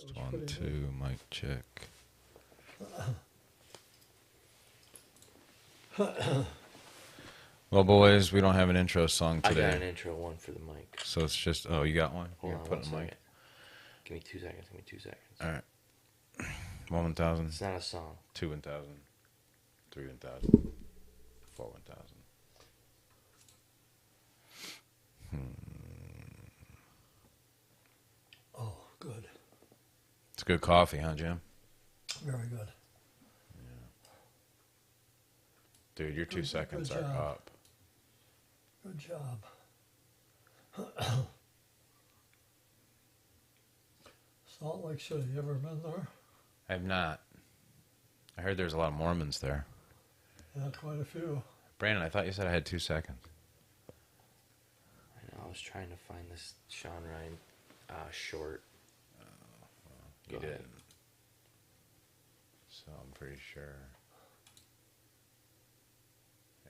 Test 1, 2, mic check. Well, boys, we don't have an intro song today. I got an intro one for the mic. So it's just, oh, you got one? Hold You're on putting one a mic. second. Give me 2 seconds. Give me 2 seconds. All right. 1 1,000. It's not a song. 2 1,000. 3 1,000. 4 1,000. Oh, good. It's good coffee, huh, Jim? Very good. Dude, your 2 Good seconds are job. up. Good job. Salt Lake City, you ever been there? I have not. I heard there's a lot of Mormons there. Yeah, quite a few. Brandon, I thought you said I had 2 seconds. I know. I was trying to find this Sean Ryan short. You Go did. ahead. So I'm pretty sure.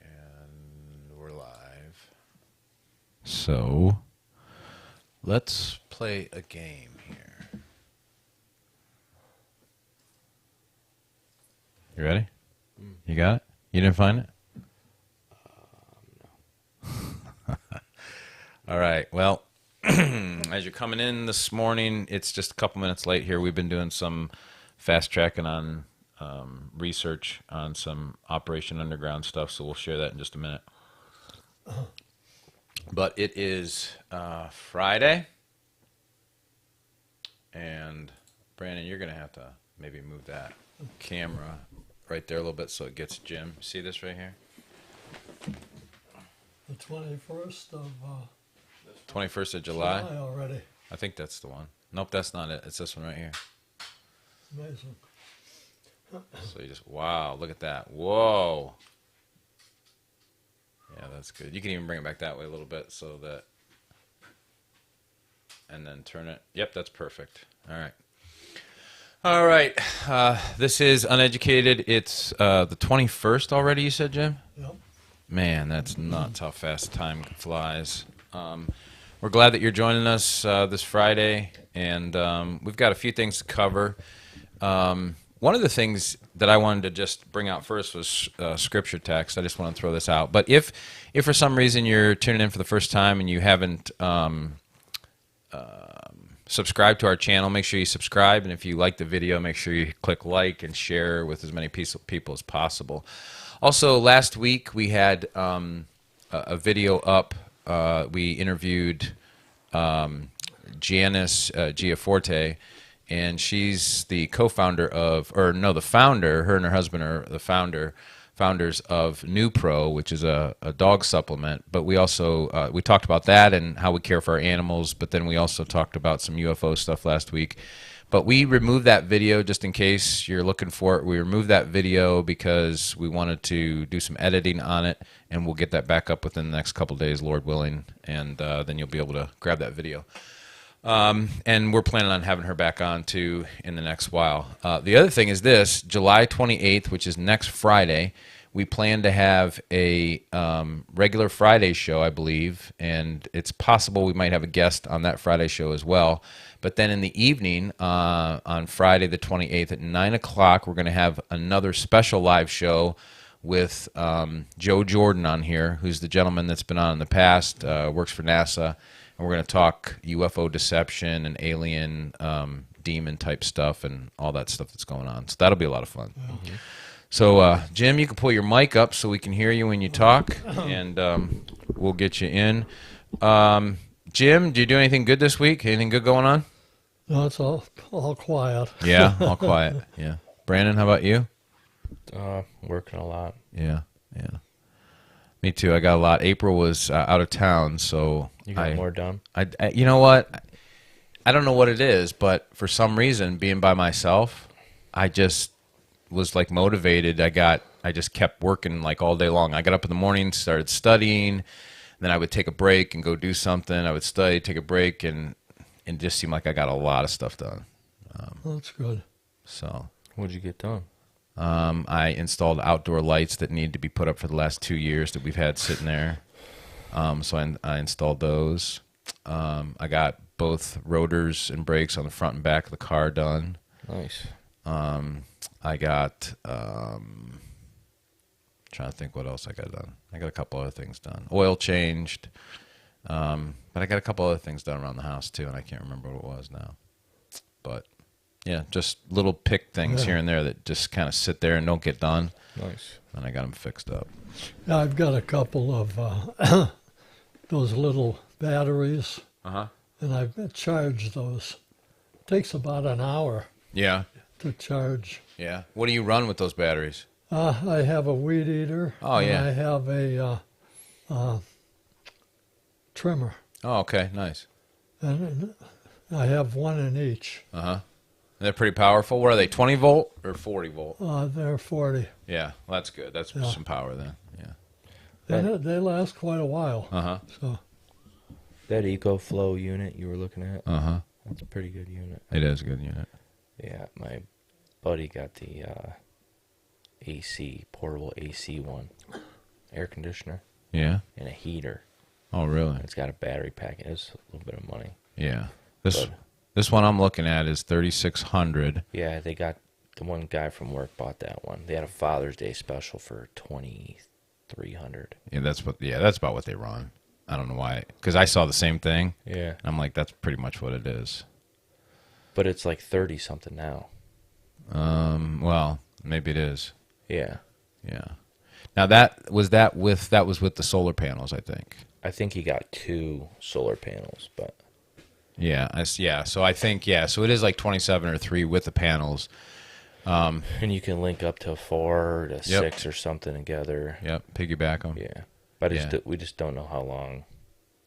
And we're live. So let's play a game here. You ready? You got it? You didn't find it? No. All right. Well, as you're coming in this morning, it's just a couple minutes late here. We've been doing some fast tracking on research on some Operation Underground stuff, so we'll share that in just a minute. But it is Friday, and Brandon, you're going to have to maybe move that camera right there a little bit so it gets Jim. See this right here? The 21st of 21st of July. already. I think that's the one. Nope, that's not it. It's this one right here. Amazing. So you just, wow, look at that. Whoa. Yeah, that's good. You can even bring it back that way a little bit so that, and then turn it. Yep, that's perfect. All right. All right. This is Uneducated. It's the 21st already, you said, Jim? Yep. Man, that's nuts how fast time flies. We're glad that you're joining us this Friday, and we've got a few things to cover. One of the things that I wanted to just bring out first was scripture text. I just want to throw this out. But if for some reason you're tuning in for the first time and you haven't subscribed to our channel, make sure you subscribe. And if you like the video, make sure you click like and share with as many people as possible. Also, last week we had a video up. We interviewed Janice Giaforte, and she's the co-founder of, or no, the founder. Her and her husband are the founders of New Pro, which is a dog supplement. But we also we talked about that and how we care for our animals. But then we also talked about some UFO stuff last week. But we removed that video just in case you're looking for it. We removed that video because we wanted to do some editing on it, and we'll get that back up within the next couple days, Lord willing, and then you'll be able to grab that video. And we're planning on having her back on, too, in the next while. The other thing is this, July 28th, which is next Friday, we plan to have a regular Friday show, I believe, and it's possible we might have a guest on that Friday show as well. But then in the evening, on Friday the 28th at 9 o'clock, we're going to have another special live show with Joe Jordan on here, who's the gentleman that's been on in the past, works for NASA. And we're going to talk UFO deception and alien demon type stuff and all that stuff that's going on. So that'll be a lot of fun. Mm-hmm. So, Jim, you can pull your mic up so we can hear you when you talk, and we'll get you in. Jim, do you do anything good this week? Anything good going on? No, it's all quiet. Yeah, all quiet. Yeah. Brandon, how about you? Working a lot. Yeah. Me too. I got a lot. April was out of town, so You got more done? I you know what? I don't know what it is, but for some reason, being by myself, I just was like motivated. I just kept working like all day long. I got up in the morning, started studying, then I would take a break and go do something. I would study, take a break, and it just seemed like I got a lot of stuff done. That's good. So What'd you get done? I installed outdoor lights that need to be put up for the last 2 years that we've had sitting there. So I installed those. I got both rotors and brakes on the front and back of the car done. Nice. I got trying to think what else I got done. I got a couple other things done. Oil changed, but I got a couple other things done around the house too, and I can't remember what it was now. But yeah, just little pick things here and there that just kind of sit there and don't get done. Nice. And I got them fixed up. Yeah, I've got a couple of those little batteries, and I've charged those. It takes about an hour Yeah. to charge. Yeah. What do you run with those batteries? I have a weed eater. Oh, and yeah. I have a trimmer, Oh, okay. Nice. and I have one in each. They're pretty powerful. What are they, 20 volt or 40 volt? They're 40. Yeah, well, that's good. That's some power then. Yeah. And they last quite a while. So That EcoFlow unit you were looking at, Uh-huh. that's a pretty good unit. It is a good unit. Yeah, my buddy got the AC, portable AC one, air conditioner, Yeah. and a heater. Oh, really? It's got a battery pack. It's a little bit of money. Yeah. This Good. this one I'm looking at is 3600. Yeah, they got the one guy from work bought that one. They had a Father's Day special for 2,300. Yeah, that's about what they run. I don't know why, because I saw the same thing. Yeah, And I'm like, that's pretty much what it is. but it's like 30 something now. Well, maybe it is. Yeah, Yeah. Now that was with the solar panels, I think. I think he got 2 solar panels, but Yeah, So I think so it is like 27 or 3 with the panels. and you can link up to 4 to 6 or something together. Yep, piggyback them. Yeah, but Yeah. we just don't know how long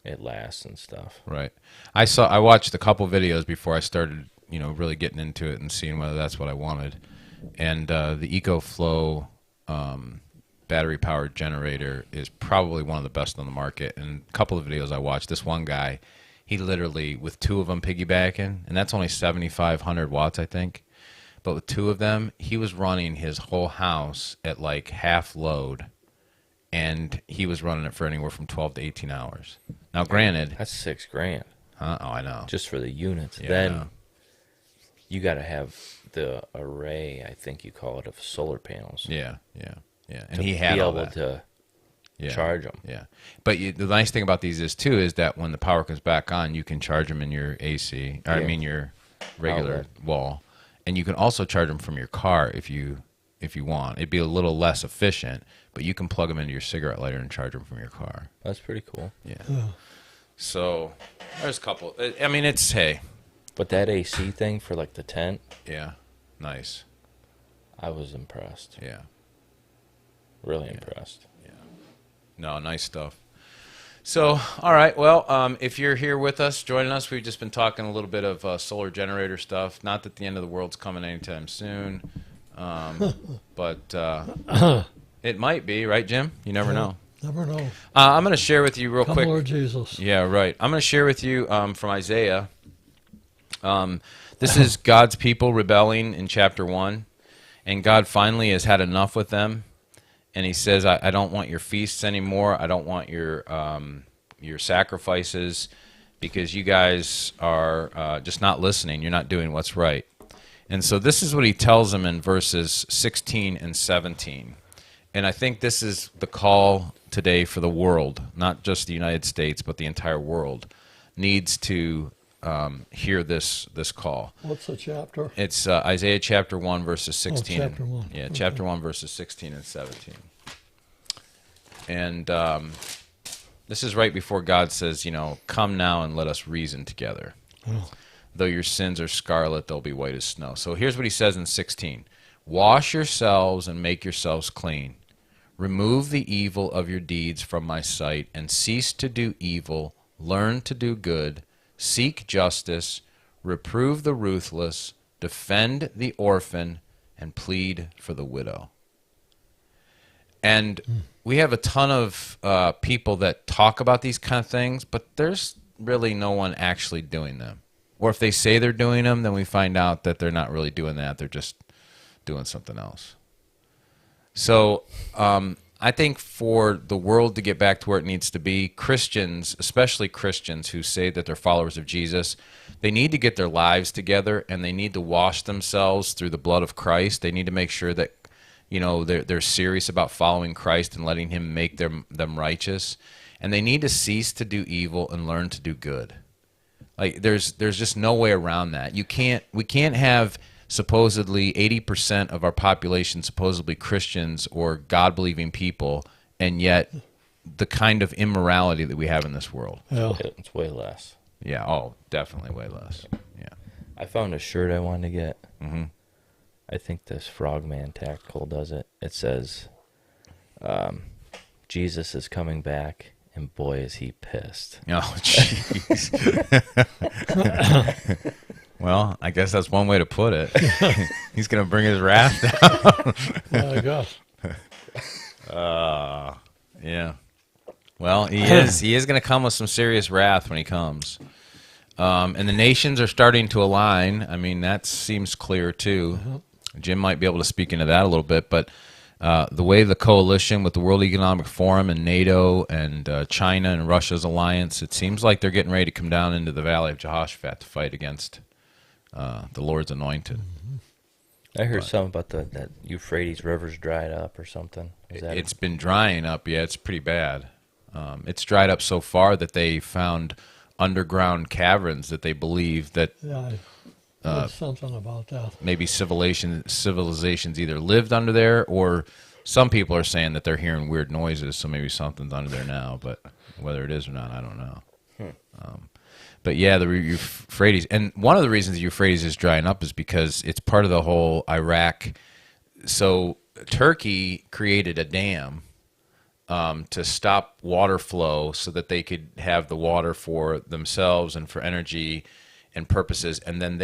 it lasts and stuff. Right. I watched a couple videos before I started, really getting into it and seeing whether that's what I wanted. And the EcoFlow battery powered generator is probably one of the best on the market. And a couple of videos I watched, this one guy, he literally, with 2 of them piggybacking, and that's only 7,500 watts, I think. But with 2 of them, he was running his whole house at like half load, and he was running it for anywhere from 12 to 18 hours. Now, granted, That's $6,000 oh, I know. just for the units. Yeah, I Then know. you got to have the array, I think you call it, of solar panels. Yeah. And to he had be all able that. to Yeah. charge them. Yeah, but the nice thing about these is that when the power comes back on, you can charge them in your AC. Or I Yeah. mean your regular Outlet. wall, and you can also charge them from your car if you want. It'd be a little less efficient, but you can plug them into your cigarette lighter and charge them from your car. That's pretty cool. Yeah. So there's a couple. I mean, it's hey. But that AC thing for like the tent, Yeah. Nice. I was impressed. Yeah. Really impressed. No, nice stuff. So, all right. Well, if you're here with us, joining us, we've just been talking a little bit of solar generator stuff. Not that the end of the world's coming anytime soon, but it might be, right, Jim? You never know. never know. I'm going to share with you real Come, quick. Lord Jesus. Yeah, right. I'm going to share with you from Isaiah. This is God's people rebelling in chapter 1, and God finally has had enough with them. And he says, I don't want your feasts anymore. I don't want your sacrifices, because you guys are just not listening. You're not doing what's right. And so this is what he tells them in verses 16 and 17. And I think this is the call today for the world, not just the United States, but the entire world needs to hear this call. What's the chapter? It's Isaiah chapter 1, verses 16. chapter 1. Yeah, Okay. chapter 1, verses 16 and 17. And this is right before God says, come now and let us reason together. Oh. Though your sins are scarlet, they'll be white as snow. So here's what he says in 16. Wash yourselves and make yourselves clean. Remove the evil of your deeds from my sight, and cease to do evil. Learn to do good. Seek justice. Reprove the ruthless. Defend the orphan, and plead for the widow. And we have a ton of people that talk about these kind of things, but there's really no one actually doing them. Or if they say they're doing them, then we find out that they're not really doing that. They're just doing something else. So I think for the world to get back to where it needs to be, Christians, especially Christians who say that they're followers of Jesus, they need to get their lives together and they need to wash themselves through the blood of Christ. They need to make sure that, you know, they're serious about following Christ and letting him make them righteous. And they need to cease to do evil and learn to do good. Like there's just no way around that. We can't have supposedly 80% of our population supposedly Christians or God-believing people, and yet the kind of immorality that we have in this world. Yeah. It's way less. Yeah, oh, definitely way less. Yeah. I found a shirt I wanted to get. Mm-hmm. I think this Frogman Tactical does it. It says, Jesus is coming back, and boy, is he pissed. Oh, jeez. Well, I guess that's one way to put it. He's going to bring his wrath down. I guess. Yeah. Well, he is going to come with some serious wrath when he comes. And the nations are starting to align. I mean, that seems clear, too. Jim might be able to speak into that a little bit, but the way the coalition with the World Economic Forum and NATO and China and Russia's alliance, it seems like they're getting ready to come down into the Valley of Jehoshaphat to fight against the Lord's anointed. I heard something about that Euphrates River's dried up or something. It's been drying up. Yeah, it's pretty bad. It's dried up so far that they found underground caverns that they believe that Yeah, I heard something about that. maybe civilizations either lived under there, or some people are saying that they're hearing weird noises, so maybe something's under there now, but whether it is or not, I don't know. But yeah, the Euphrates, and one of the reasons the Euphrates is drying up is because it's part of the whole Iraq. So Turkey created a dam to stop water flow so that they could have the water for themselves and for energy and purposes. And then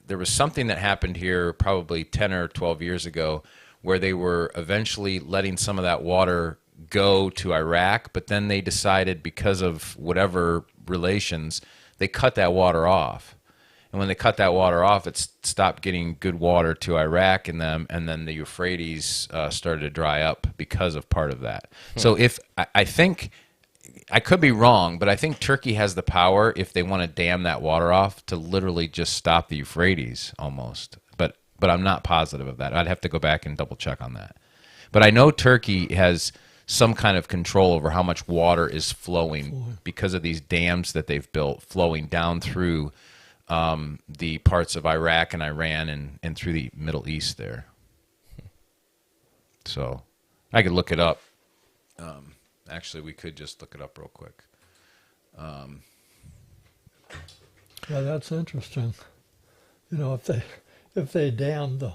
there was something that happened here probably 10 or 12 years ago where they were eventually letting some of that water go to Iraq, but then they decided, because of whatever relations, they cut that water off. And when they cut that water off, it stopped getting good water to Iraq and them, and then the Euphrates started to dry up because of part of that. So I think, I could be wrong, but I think Turkey has the power, if they want to dam that water off, to literally just stop the Euphrates almost. But I'm not positive of that. I'd have to go back and double check on that. But I know Turkey has some kind of control over how much water is flowing because of these dams that they've built, flowing down through the parts of Iraq and Iran and through the Middle East there. So I could look it up. Actually, we could just look it up real quick. Yeah, that's interesting. You know, if they dammed the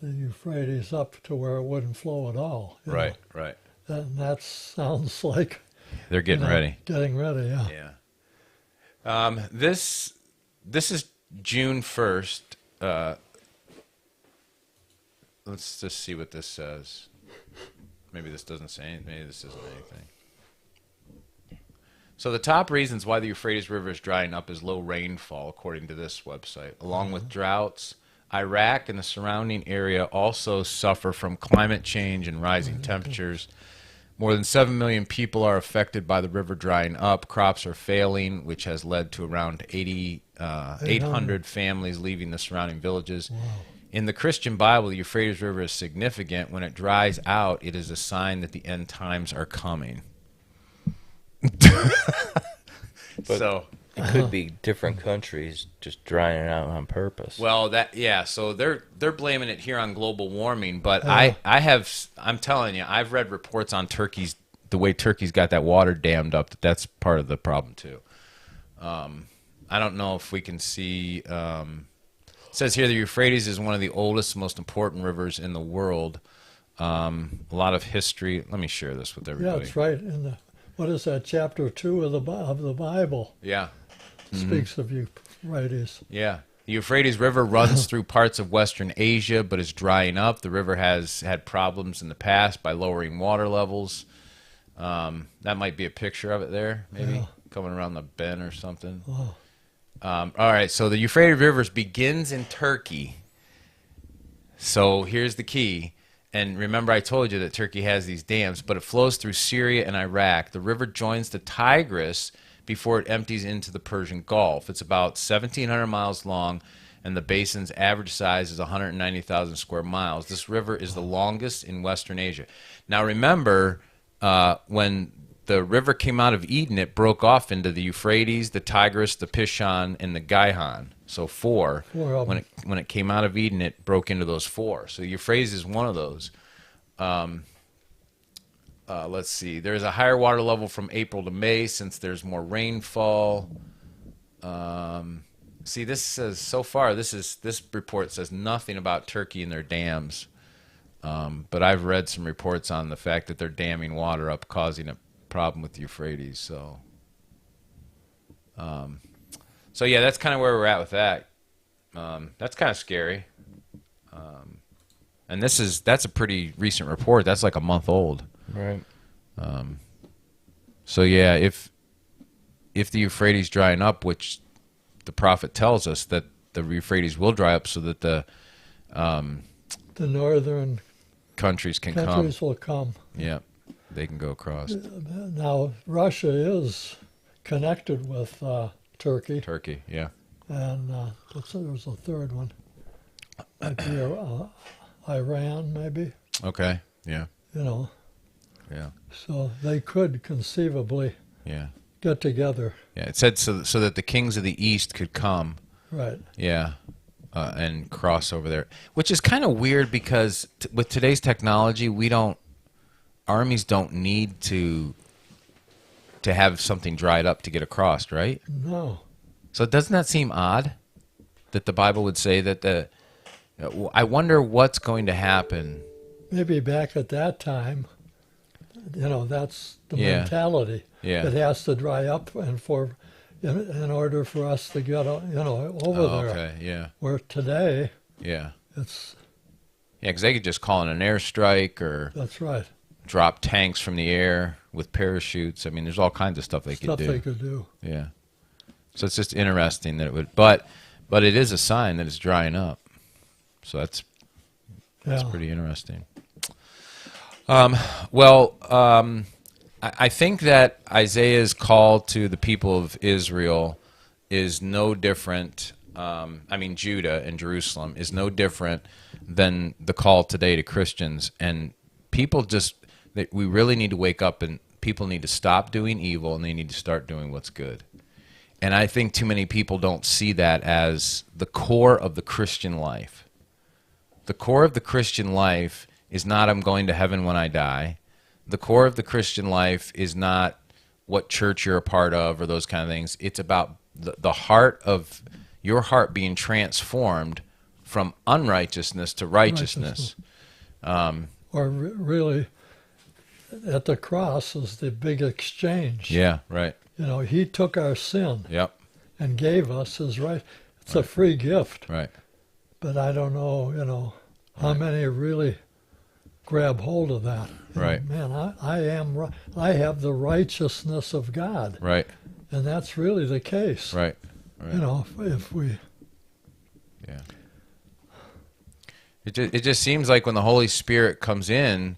Euphrates up to where it wouldn't flow at all. Right. Then that sounds like They're getting ready. Getting ready, yeah. Yeah. This is June 1st. Let's just see what this says. Maybe this doesn't say anything. Maybe this isn't anything. So the top reasons why the Euphrates River is drying up is low rainfall, according to this website. Along with droughts, Iraq and the surrounding area also suffer from climate change and rising temperatures. More than 7 million people are affected by the river drying up. Crops are failing, which has led to around 800 families leaving the surrounding villages. Wow. In the Christian Bible, the Euphrates River is significant. When it dries out, it is a sign that the end times are coming. So it could be different countries just drying it out on purpose. well, so they're blaming it here on global warming, but I'm telling you, I've read reports on the way Turkey's got that water dammed up, that's part of the problem too. I don't know if we can see, it says here the Euphrates is one of the oldest, most important rivers in the world. A lot of history. Let me share this with everybody. Yeah, it's right in what is that, chapter 2 of the Bible? Yeah. Speaks of Euphrates. Yeah. The Euphrates River runs through parts of Western Asia, but is drying up. The river has had problems in the past by lowering water levels. That might be a picture of it there, maybe, coming around the bend or something. Oh. All right, so the Euphrates River begins in Turkey. So here's the key. and remember I told you that Turkey has these dams, but it flows through Syria and Iraq. The river joins the Tigris before it empties into the Persian Gulf. It's about 1,700 miles long, and the basin's average size is 190,000 square miles. This river is the longest in Western Asia. Now remember, when the river came out of Eden, it broke off into the Euphrates, the Tigris, the Pishon, and the Gihon. So four. When it came out of Eden, it broke into those four. So the Euphrates is one of those. Let's see. There's a higher water level from April to May since there's more rainfall. See, this says so far. This report says nothing about Turkey and their dams. But I've read some reports on the fact that they're damming water up, causing a problem with the Euphrates. So yeah, that's kind of where we're at with that. That's kind of scary. And that's a pretty recent report. That's like a month old. Right. So yeah, if the Euphrates drying up, which the prophet tells us that the Euphrates will dry up, so that the northern countries will come. Yeah, they can go across. Now Russia is connected with Turkey. Turkey, yeah. And there's a third one. Might be Iran, maybe. Okay, yeah. Yeah. So they could conceivably get together. Yeah, it said so that the kings of the East could come. Right. Yeah, and cross over there, which is kind of weird because with today's technology, armies don't need to have something dried up to get across, right? No. So doesn't that seem odd that the Bible would say that I wonder what's going to happen. Maybe back at that time, that's the mentality. Yeah. It has to dry up, and in order for us to get over there. Okay, yeah. Where today, it's because they could just call in an airstrike or that's right. Drop tanks from the air with parachutes. I mean, there's all kinds of stuff they could do. Yeah. So it's just interesting that it would, but it is a sign that it's drying up. So that's pretty interesting. I think that Isaiah's call to the people of Israel is no different. Judah and Jerusalem is no different than the call today to Christians. And people we really need to wake up, and people need to stop doing evil, and they need to start doing what's good. And I think too many people don't see that as the core of the Christian life. The core of the Christian life is not I'm going to heaven when I die. The core of the Christian life is not what church you're a part of or those kind of things. It's about the heart of your heart being transformed from unrighteousness to righteousness. Really, at the cross is the big exchange. Yeah, right. He took our sin and gave us his right. It's a free gift. Right. But I don't know, how many really grab hold of that. Right. Man, I have the righteousness of God. Right. And that's really the case. Right. If we... Yeah. It just seems like when the Holy Spirit comes in,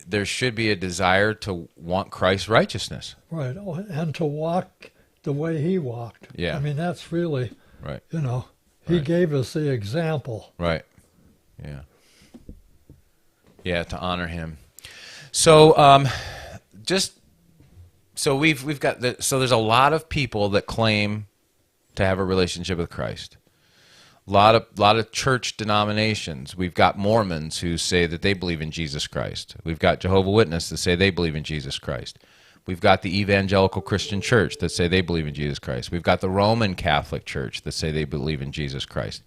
there should be a desire to want Christ's righteousness. Right, and to walk the way he walked. Yeah. That's really, right. He gave us the example. Right. Yeah. Yeah, to honor him. So, we've got so there's a lot of people that claim to have a relationship with Christ. A lot of church denominations. We've got Mormons who say that they believe in Jesus Christ. We've got Jehovah's Witnesses that say they believe in Jesus Christ. We've got the Evangelical Christian Church that say they believe in Jesus Christ. We've got the Roman Catholic Church that say they believe in Jesus Christ.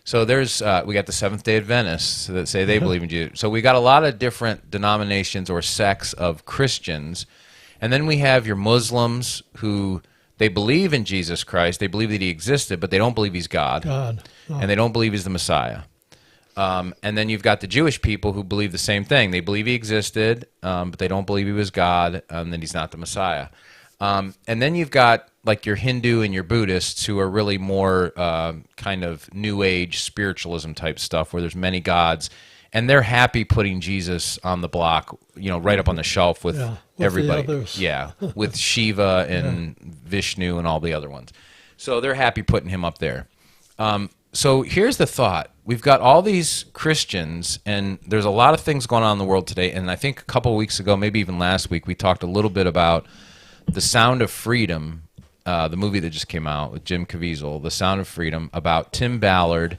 So we got the Seventh-day Adventists that say they believe in Jesus. So we got a lot of different denominations or sects of Christians. And then we have your Muslims who they believe in Jesus Christ. They believe that he existed, but they don't believe he's God. And they don't believe he's the Messiah. And then you've got the Jewish people who believe the same thing. They believe he existed, but they don't believe he was God, and that he's not the Messiah. And then you've got like your Hindu and your Buddhists who are really more kind of New Age spiritualism type stuff, where there's many gods, and they're happy putting Jesus on the block, right up on the shelf with, Yeah, with the everybody. others. Yeah, with Shiva and Vishnu and all the other ones. So they're happy putting him up there. So here's the thought. We've got all these Christians, and there's a lot of things going on in the world today. And I think a couple of weeks ago, maybe even last week, we talked a little bit about The Sound of Freedom, the movie that just came out with Jim Caviezel, The Sound of Freedom, about Tim Ballard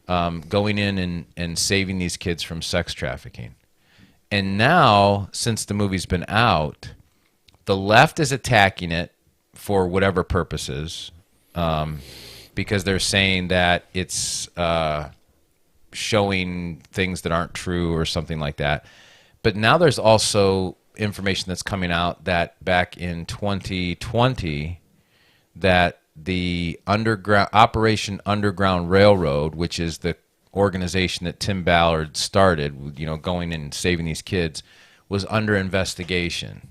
going in and saving these kids from sex trafficking. And now, since the movie's been out, the left is attacking it for whatever purposes, because they're saying that it's showing things that aren't true or something like that. But now there's also information that's coming out that back in 2020, that the Operation Underground Railroad, which is the organization that Tim Ballard started, going in and saving these kids, was under investigation.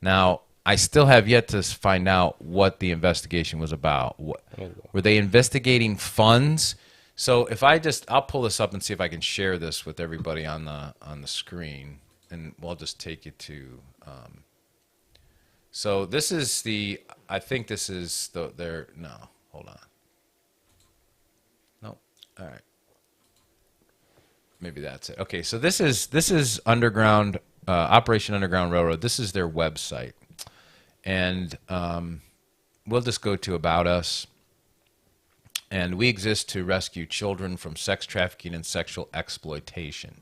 Now, I still have yet to find out what the investigation was about. Were they investigating funds? So I'll pull this up and see if I can share this with everybody on the screen, and we'll just take you to. So this is I think this is no, hold on. No, all right. Maybe that's it. Okay, so this is Underground Operation Underground Railroad. This is their website. And we'll just go to About Us. And we exist to rescue children from sex trafficking and sexual exploitation.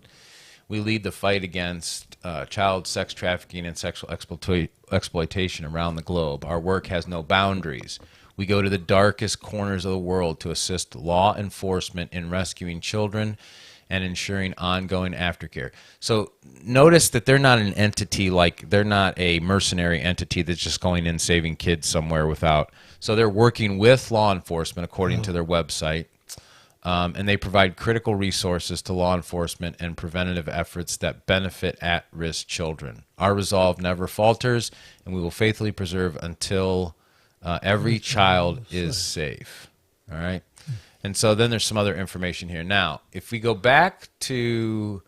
We lead the fight against child sex trafficking and sexual exploitation around the globe. Our work has no boundaries. We go to the darkest corners of the world to assist law enforcement in rescuing children and ensuring ongoing aftercare. So notice that they're not an entity, they're not a mercenary entity that's just going in saving kids somewhere without. So they're working with law enforcement according to their website, and they provide critical resources to law enforcement and preventative efforts that benefit at-risk children. Our resolve never falters, and we will faithfully preserve until every child is safe. All right? And so then there's some other information here. Now, if we go back to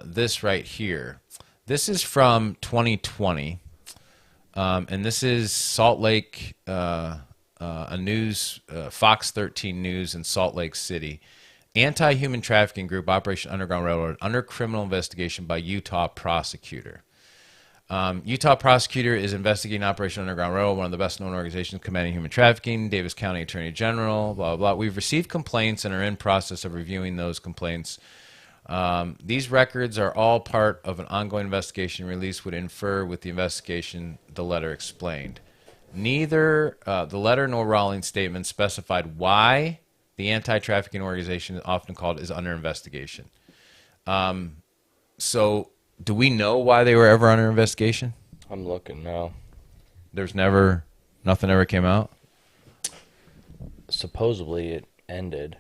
this right here, this is from 2020, and this is Salt Lake, a news, Fox 13 News in Salt Lake City. Anti-human trafficking group Operation Underground Railroad under criminal investigation by Utah prosecutor. Utah prosecutor is investigating Operation Underground Railroad, one of the best-known organizations combating human trafficking. Davis County Attorney General, blah, blah, blah. We've received complaints and are in process of reviewing those complaints. These records are all part of an ongoing investigation. Release would infer with the investigation, the letter explained. Neither the letter nor Rawlings' statement specified why the anti-trafficking organization, often called, is under investigation. So do we know why they were ever under investigation? I'm looking now. Nothing ever came out? Supposedly it ended.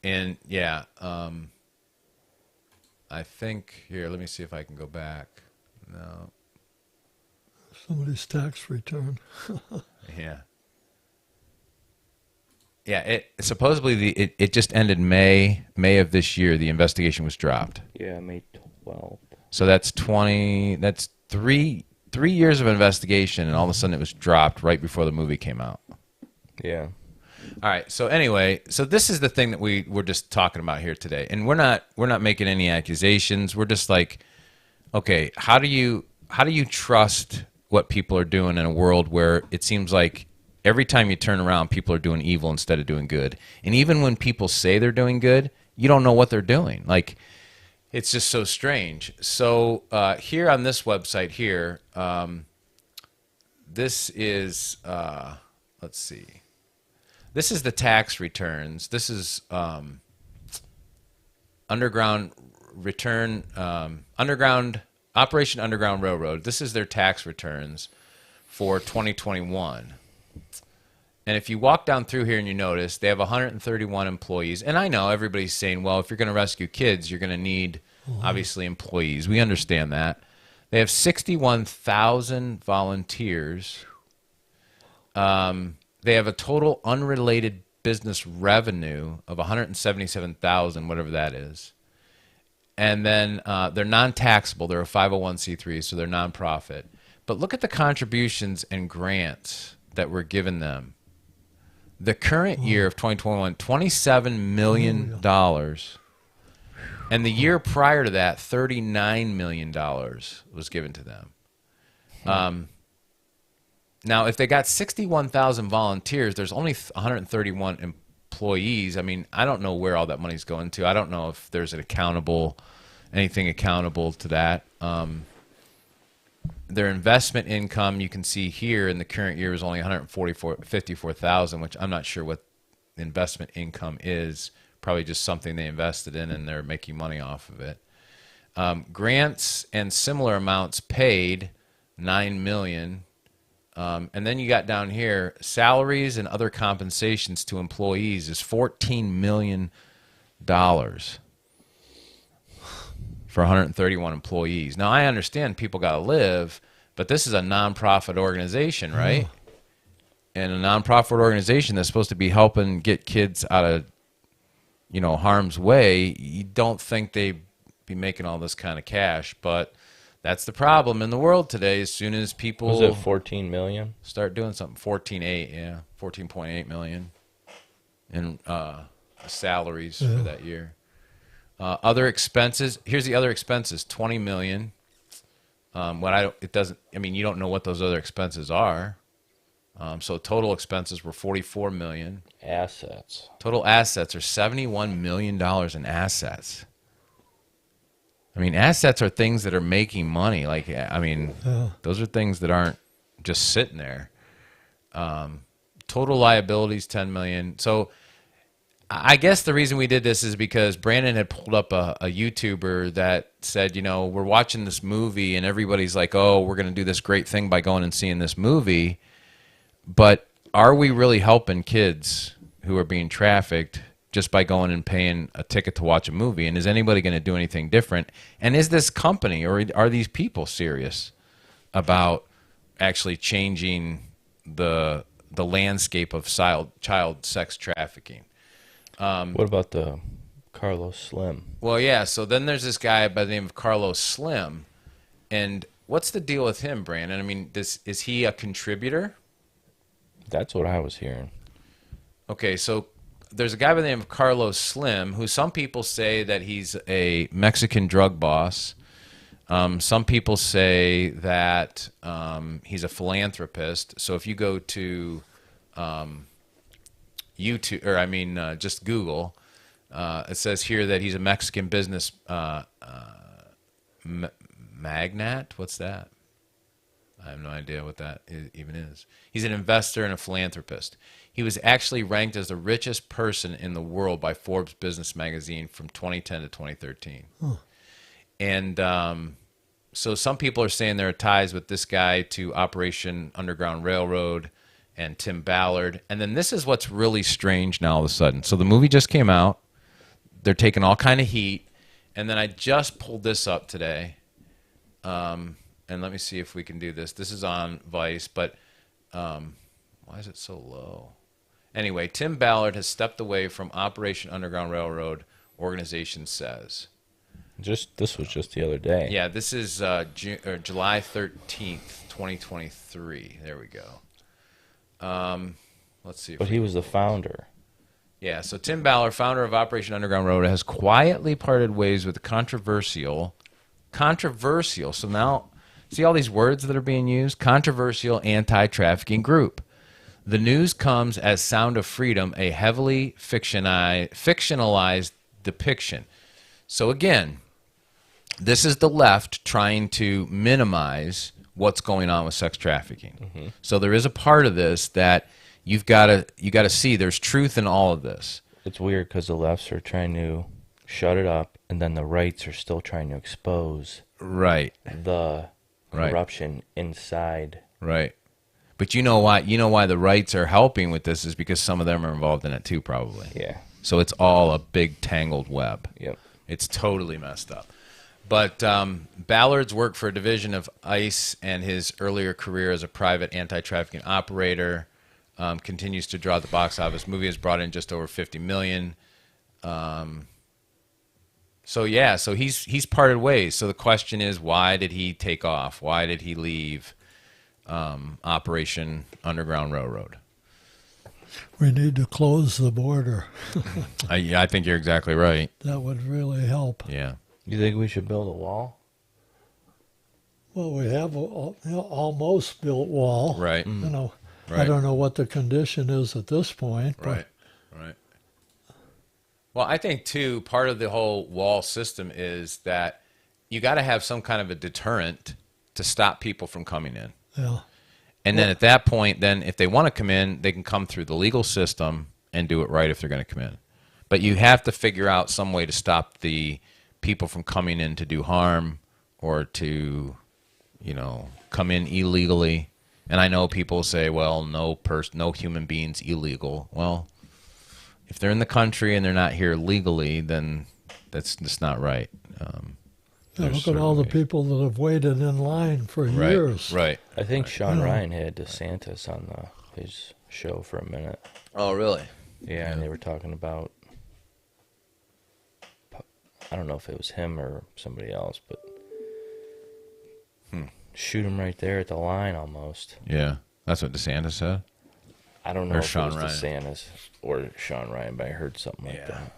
And yeah, I think, here, let me see if I can go back. No. Somebody's tax return. Yeah. Yeah, it supposedly it just ended May of this year. The investigation was dropped. Yeah, May 12th. So that's 3 years of investigation, and all of a sudden it was dropped right before the movie came out. Yeah. All right. So anyway, so this is the thing that we're just talking about here today, and we're not making any accusations. We're just like, okay, how do you trust what people are doing in a world where it seems like every time you turn around, people are doing evil instead of doing good. And even when people say they're doing good, you don't know what they're doing. Like, it's just so strange. So here on this website here, this is, let's see. This is the tax returns. This is Underground Operation Underground Railroad. This is their tax returns for 2021. And if you walk down through here and you notice, they have 131 employees. And I know everybody's saying, well, if you're going to rescue kids, you're going to need, obviously, employees. We understand that. They have 61,000 volunteers. They have a total unrelated business revenue of 177,000, whatever that is. And then they're non-taxable. They're a 501c3, so they're nonprofit. But look at the contributions and grants that were given them. The current year of 2021, $27 million. And the year prior to that, $39 million was given to them. Now, if they got 61,000 volunteers, there's only 131 employees. I mean, I don't know where all that money's going to. I don't know if there's anything accountable to that. Their investment income, you can see here in the current year, is only 154,000, which I'm not sure what investment income is. Probably just something they invested in and they're making money off of it. Grants and similar amounts paid, $9 million. And then you got down here, salaries and other compensations to employees is $14 million for 131 employees. Now, I understand people got to live, but this is a nonprofit organization, right? And a nonprofit organization that's supposed to be helping get kids out of, harm's way. You don't think they'd be making all this kind of cash, but that's the problem in the world today. As soon as people was it 14 million? Start doing something, 14.8, yeah, 14.8 million in salaries for that year. Other expenses. Here's the other expenses: $20 million. You don't know what those other expenses are. So total expenses were $44 million. Assets. Total assets are $71 million in assets. I mean, assets are things that are making money. Those are things that aren't just sitting there. Total liabilities, $10 million. So I guess the reason we did this is because Brandon had pulled up a YouTuber that said, we're watching this movie and everybody's like, oh, we're going to do this great thing by going and seeing this movie. But are we really helping kids who are being trafficked just by going and paying a ticket to watch a movie? And is anybody going to do anything different? And is this company or are these people serious about actually changing the landscape of child sex trafficking? What about the Carlos Slim? Well, yeah. So then there's this guy by the name of Carlos Slim. And what's the deal with him, Brandon? I mean, is he a contributor? That's what I was hearing. Okay, so there's a guy by the name of Carlos Slim, who some people say that he's a Mexican drug boss. Some people say that he's a philanthropist. So if you go to YouTube, or just Google, it says here that he's a Mexican business magnate. What's that? I have no idea what that even is. He's an investor and a philanthropist. He was actually ranked as the richest person in the world by Forbes Business Magazine from 2010 to 2013. Huh. And so some people are saying there are ties with this guy to Operation Underground Railroad and Tim Ballard. And then this is what's really strange now all of a sudden. So the movie just came out. They're taking all kind of heat. And then I just pulled this up today. And let me see if we can do this. This is on Vice, but why is it so low? Anyway, Tim Ballard has stepped away from Operation Underground Railroad, organization says. This was just the other day. Yeah, this is July 13th, 2023. There we go. Let's see. But he was the founder. Yeah, so Tim Ballard, founder of Operation Underground Railroad, has quietly parted ways with the controversial, so now... See all these words that are being used? Controversial anti-trafficking group. The news comes as Sound of Freedom, a heavily fictionalized depiction. So again, this is the left trying to minimize what's going on with sex trafficking. Mm-hmm. So there is a part of this that you got to see. There's truth in all of this. It's weird because the lefts are trying to shut it up, and then the rights are still trying to expose the corruption inside. Right. But you know why the rights are helping with this is because some of them are involved in it too, probably. Yeah. So it's all a big tangled web. Yep. It's totally messed up. But Ballard's worked for a division of ICE and his earlier career as a private anti-trafficking operator. continues to draw at the box office. Movie has brought in just over 50 million. So he's parted ways. So the question is, why did he take off? Why did he leave Operation Underground Railroad? We need to close the border. I think you're exactly right. That would really help. Yeah. You think we should build a wall? Well, we have a almost built wall. Right. You know, Right. I don't know what the condition is at this point. Right. Right. Well, I think too, part of the whole wall system is that you got to have some kind of a deterrent to stop people from coming in. Yeah. And then at that point, then if they want to come in, they can come through the legal system and do it right if they're going to come in. But you have to figure out some way to stop the people from coming in to do harm or to, come in illegally. And I know people say, well, no human being's illegal. Well, if they're in the country and they're not here legally, then that's just not right. Yeah, look at all the people that have waited in line for years. Right. I think Sean Ryan had DeSantis on his show for a minute. Oh, really? Yeah, and they were talking about, I don't know if it was him or somebody else, but shoot him right there at the line almost. Yeah, that's what DeSantis said. I don't know if Sean it was Ryan. DeSantis or Sean Ryan, but I heard something like that.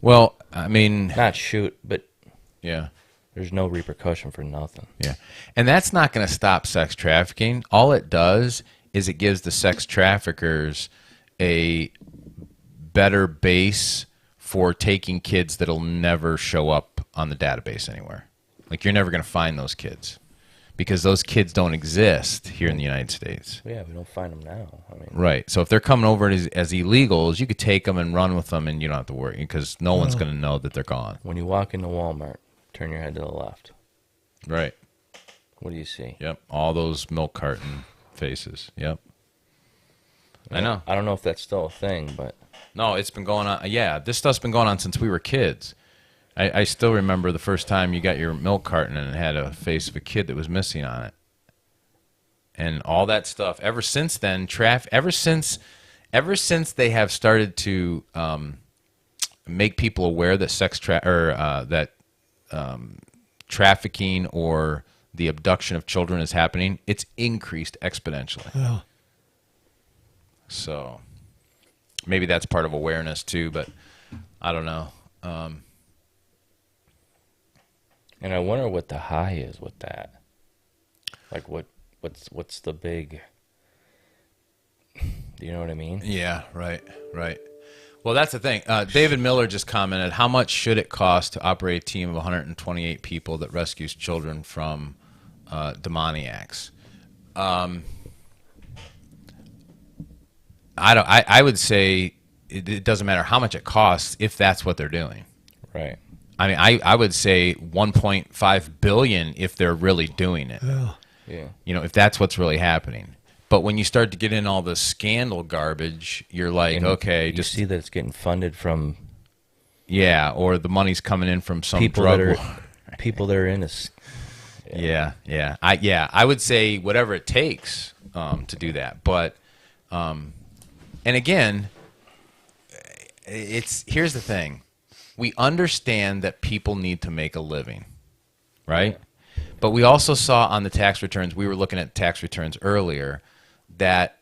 Well, I mean, Not shoot, but yeah. there's no repercussion for nothing. Yeah. And that's not going to stop sex trafficking. All it does is it gives the sex traffickers a better base for taking kids that'll never show up on the database anywhere. Like, you're never going to find those kids because those kids don't exist here in the United States. Yeah, we don't find them now. I mean, Right. So if they're coming over as illegals, you could take them and run with them and you don't have to worry because no one's going to know that they're gone. when you walk into Walmart, turn your head to the left. Right. What do you see? Yep. All those milk carton faces. Yep. I know. I don't know if that's still a thing, but No, it's been going on. Yeah, this stuff's been going on since we were kids. I still remember the first time you got your milk carton and it had a face of a kid that was missing on it. And all that stuff. Ever since then, ever since they have started to make people aware that trafficking or the abduction of children is happening, it's increased exponentially. Yeah. So maybe that's part of awareness too, but I don't know. and I wonder what the high is with that. Like what's the big? Do you know what I mean? Yeah, right. Well, that's the thing. David Miller just commented, how much should it cost to operate a team of 128 people that rescues children from demoniacs? I would say it doesn't matter how much it costs if that's what they're doing. Right. I mean, I would say 1.5 billion if they're really doing it. Yeah. Yeah. If that's what's really happening. But when you start to get in all the scandal garbage, you're like, And okay, you just see that it's getting funded from or the money's coming in from some people drug that are war. people that are in this. Yeah. I would say whatever it takes to do that. But and again, here's the thing. We understand that people need to make a living, right? But we also saw on the tax returns, we were looking at tax returns earlier, that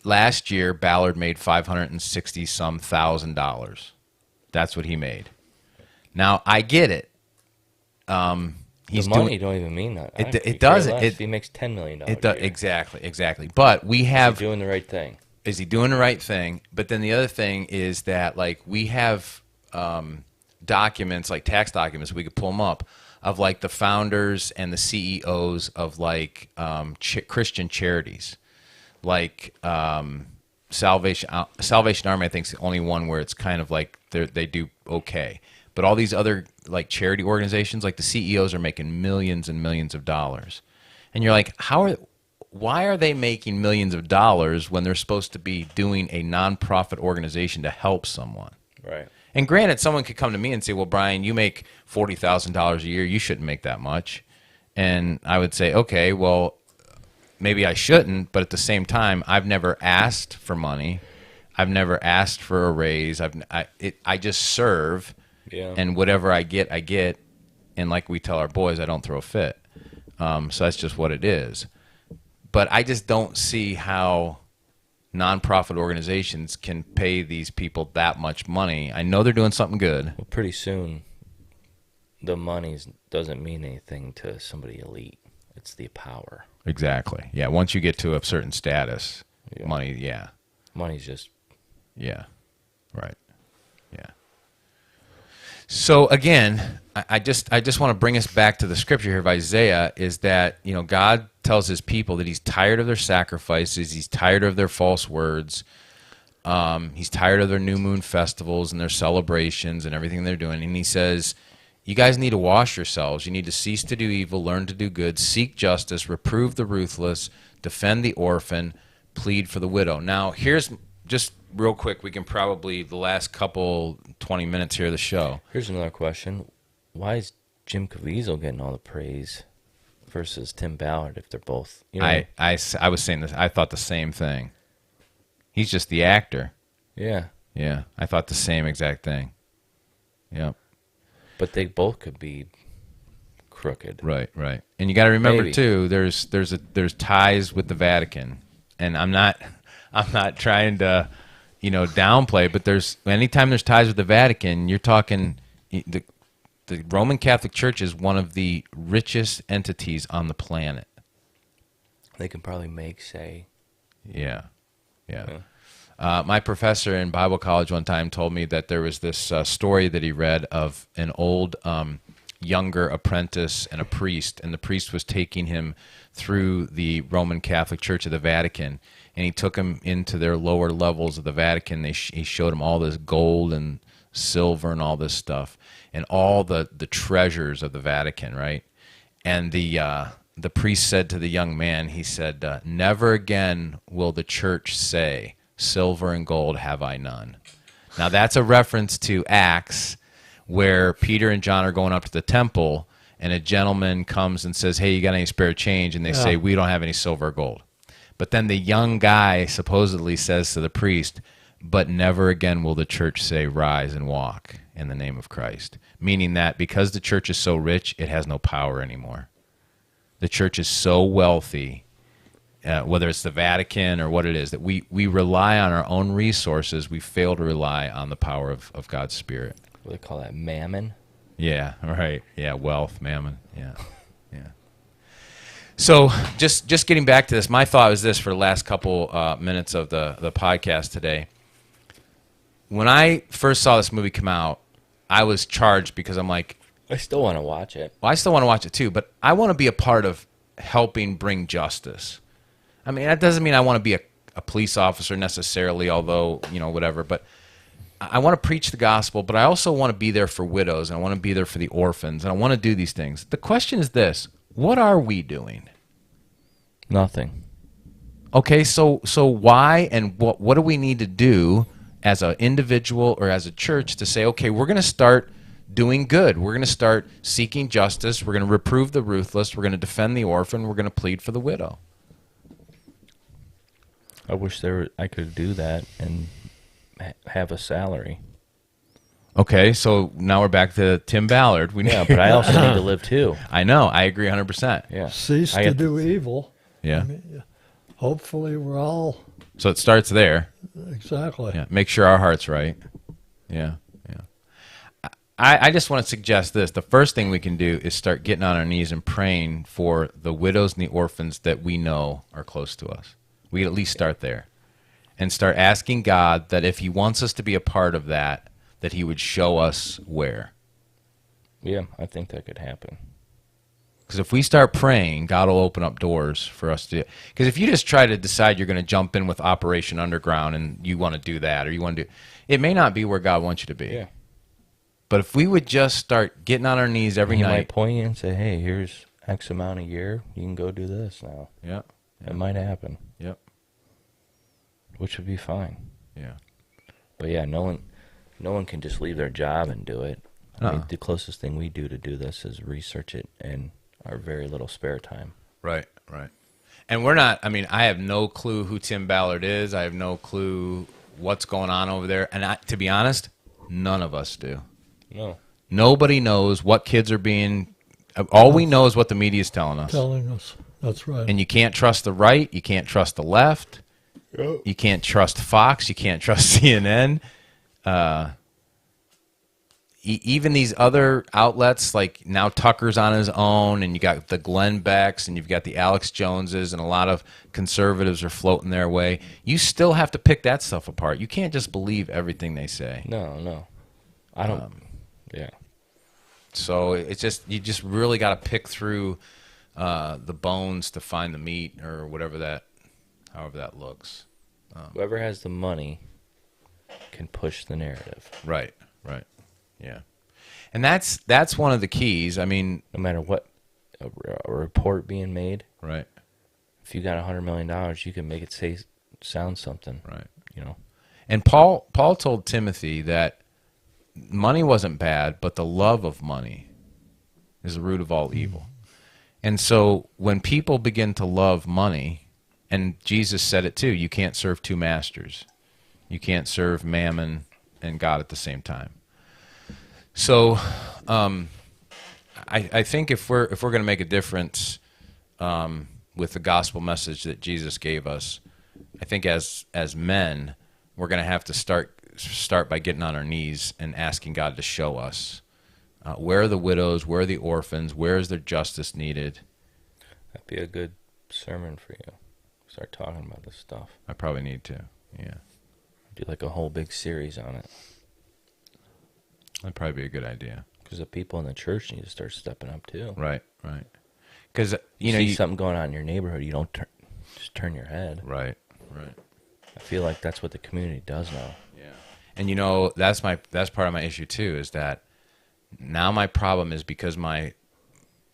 last year Ballard made $560-some thousand. That's what he made. Now, I get it. The money don't even mean that. It doesn't. If he makes $10 million. It does, exactly. But we have... Is he doing the right thing? Is he doing the right thing? But then the other thing is that, like, we have documents, like tax documents, we could pull them up, of like the founders and the CEOs of like Christian charities, like Salvation Army. I think is the only one where it's kind of like they do okay. But all these other like charity organizations, like the CEOs are making millions and millions of dollars, and you're like, why are they making millions of dollars when they're supposed to be doing a nonprofit organization to help someone? Right. And granted, someone could come to me and say, well, Brian, you make $40,000 a year. You shouldn't make that much. And I would say, okay, well, maybe I shouldn't, but at the same time, I've never asked for money. I've never asked for a raise. I just serve, and whatever I get, I get. And like we tell our boys, I don't throw a fit. So that's just what it is. But I just don't see how nonprofit organizations can pay these people that much money. I know they're doing something good. Well, pretty soon, the money doesn't mean anything to somebody elite. It's the power. Exactly. Yeah. Once you get to a certain status, money. Yeah. Money's just. Yeah. Right. Yeah. So again, I just want to bring us back to the scripture here of Isaiah. Is that God tells His people that He's tired of their sacrifices. He's tired of their false words. He's tired of their new moon festivals and their celebrations and everything they're doing. And He says, you guys need to wash yourselves. You need to cease to do evil, learn to do good, seek justice, reprove the ruthless, defend the orphan, plead for the widow. Now, here's just real quick. We can probably, the last couple 20 minutes here of the show. Here's another question. Why is Jim Caviezel getting all the praise versus Tim Ballard if they're both? I was saying this. I thought the same thing. He's just the actor. Yeah. Yeah. I thought the same exact thing. Yep. But they both could be crooked. Right, right. And you got to remember too, there's ties with the Vatican. And I'm not trying to, downplay, but anytime there's ties with the Vatican, you're talking the Roman Catholic Church is one of the richest entities on the planet. They can probably make say. Yeah. My professor in Bible college one time told me that there was this story that he read of an old younger apprentice and a priest, and the priest was taking him through the Roman Catholic Church of the Vatican, and he took him into their lower levels of the Vatican. He showed him all this gold and silver and all this stuff, and all the treasures of the Vatican, right? And the priest said to the young man, he said, never again will the church say, silver and gold have I none. Now that's a reference to Acts, where Peter and John are going up to the temple, and a gentleman comes and says, hey, you got any spare change? And they say, we don't have any silver or gold. But then the young guy supposedly says to the priest, but never again will the church say, rise and walk in the name of Christ. Meaning that because the church is so rich, it has no power anymore. The church is so wealthy, whether it's the Vatican or what it is, that we rely on our own resources. We fail to rely on the power of God's Spirit. What do they call that? Mammon? Yeah, right. Yeah, wealth, mammon. Yeah. So just getting back to this, my thought was this for the last couple minutes of the podcast today. When I first saw this movie come out, I was charged because I'm like, I still want to watch it. Well, I still want to watch it too, but I want to be a part of helping bring justice. I mean, that doesn't mean I want to be a police officer necessarily, although, whatever, but I want to preach the gospel, but I also want to be there for widows, and I want to be there for the orphans, and I want to do these things. The question is this: what are we doing? Nothing. Okay, so why and what do we need to do as an individual or as a church to say, okay, we're going to start doing good. We're going to start seeking justice. We're going to reprove the ruthless. We're going to defend the orphan. We're going to plead for the widow. I wish I could do that and have a salary. Okay, so now we're back to Tim Ballard. But I also need to live too. I know. I agree 100%. Yeah. Cease to do evil. Yeah. I mean, hopefully we're all... So it starts there. Exactly. Yeah. Make sure our heart's right. Yeah. I just want to suggest this. The first thing we can do is start getting on our knees and praying for the widows and the orphans that we know are close to us. We at least start there. And start asking God that if He wants us to be a part of that He would show us where. Yeah, I think that could happen. Because if we start praying, God will open up doors for us to. Because if you just try to decide you're going to jump in with Operation Underground and you want to do that, or you want to do, it may not be where God wants you to be. Yeah. But if we would just start getting on our knees every night. He might point you and say, hey, here's X amount a year. You can go do this now. Yeah. It might happen. Yep. Which would be fine. Yeah. But yeah, no one can just leave their job and do it. I mean, the closest thing we do to do this is research it in our very little spare time. Right. And we're not, I mean, I have no clue who Tim Ballard is. I have no clue what's going on over there. And to be honest, none of us do. No. Nobody knows what kids are being, all we know is what the media is telling us. That's right. And you can't trust the right. You can't trust the left. Yep. You can't trust Fox. You can't trust CNN. Even these other outlets, like now Tucker's on his own, and you got the Glenn Becks, and you've got the Alex Joneses, and a lot of conservatives are floating their way. You still have to pick that stuff apart. You can't just believe everything they say. No. I don't. Yeah. So it's just, you just really got to pick through the bones to find the meat, or whatever that, however that looks. Whoever has the money can push the narrative. Right. Yeah. And that's one of the keys. I mean, no matter what, a report being made. Right. If you got $100 million, you can make it sound something. Right. You know. And Paul told Timothy that money wasn't bad, but the love of money is the root of all evil. And so when people begin to love money, and Jesus said it too, you can't serve two masters. You can't serve mammon and God at the same time. So I think if we're going to make a difference with the gospel message that Jesus gave us, I think as men, we're going to have to start by getting on our knees and asking God to show us where are the widows, where are the orphans, where is their justice needed. That'd be a good sermon for you. Start talking about this stuff. I probably need to, yeah. Do like a whole big series on it. That'd probably be a good idea. Because the people in the church need to start stepping up too. Right. Because you see something going on in your neighborhood, you don't just turn your head. Right. I feel like that's what the community does now. Yeah. And that's part of my issue too, is that now my problem is because my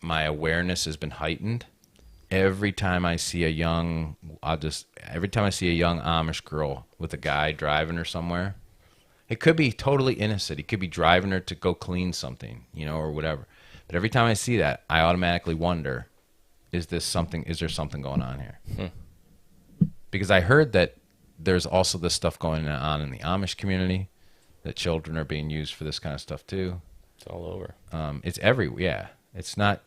awareness has been heightened. Every time I see a young Amish girl with a guy driving her somewhere, it could be totally innocent. He could be driving her to go clean something, or whatever. But every time I see that, I automatically wonder, is there something going on here? Because I heard that there's also this stuff going on in the Amish community, that children are being used for this kind of stuff too. It's all over. It's everywhere. Yeah. It's not.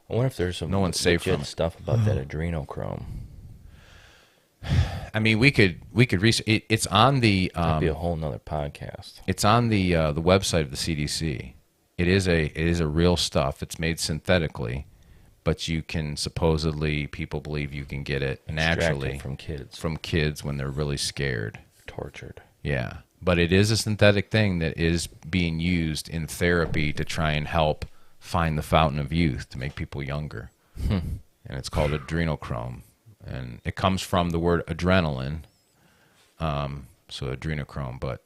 I wonder if there's some no one's safe from stuff about that adrenochrome. I mean, we could research. It's on the. That'd be a whole nother podcast. It's on the website of the CDC. It is a real stuff. It's made synthetically, but you can people believe you can get it naturally from kids when they're really scared, tortured. Yeah, but it is a synthetic thing that is being used in therapy to try and help find the fountain of youth, to make people younger. And it's called adrenochrome. And it comes from the word adrenaline, so adrenochrome. But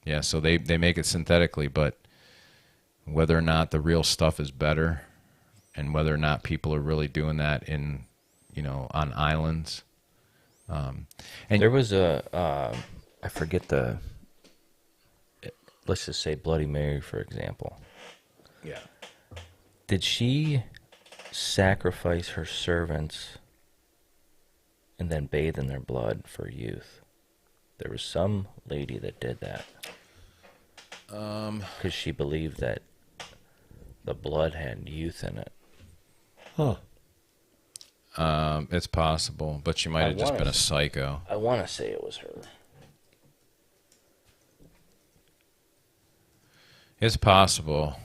yeah, so they make it synthetically, but whether or not the real stuff is better, and whether or not people are really doing that in, on islands. And there was I forget let's just say Bloody Mary, for example. Yeah. Did she sacrifice her servants and then bathe in their blood for youth? There was some lady that did that. Because she believed that the blood had youth in it. Huh. It's possible, but she might have just been a psycho. I want to say it was her. It's possible.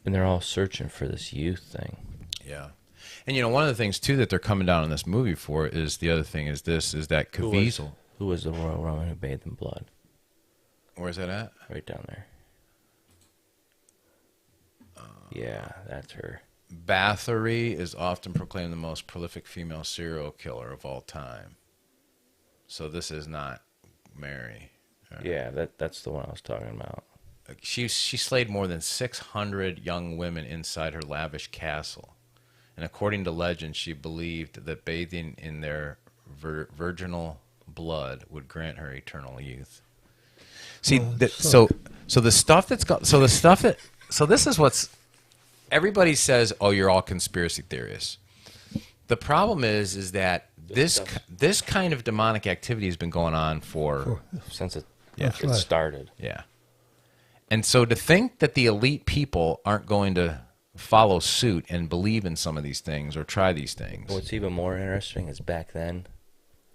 And they're all searching for this youth thing. Yeah. And one of the things too that they're coming down in this movie for is that Caviezel. Who was the royal Roman who bathed in blood? Where's that at? Right down there. Yeah, that's her. Bathory is often proclaimed the most prolific female serial killer of all time. So this is not Mary. Yeah, that's the one I was talking about. She slayed more than 600 young women inside her lavish castle. And according to legend, she believed that bathing in their virginal blood would grant her eternal youth. See, so the stuff that's got, so this is what's, everybody says, oh, you're all conspiracy theorists. The problem is that this kind of demonic activity has been going on for Since it, That's it right. started. yeah. And so to think that the elite people aren't going to follow suit and believe in some of these things or try these things. What's even more interesting is back then,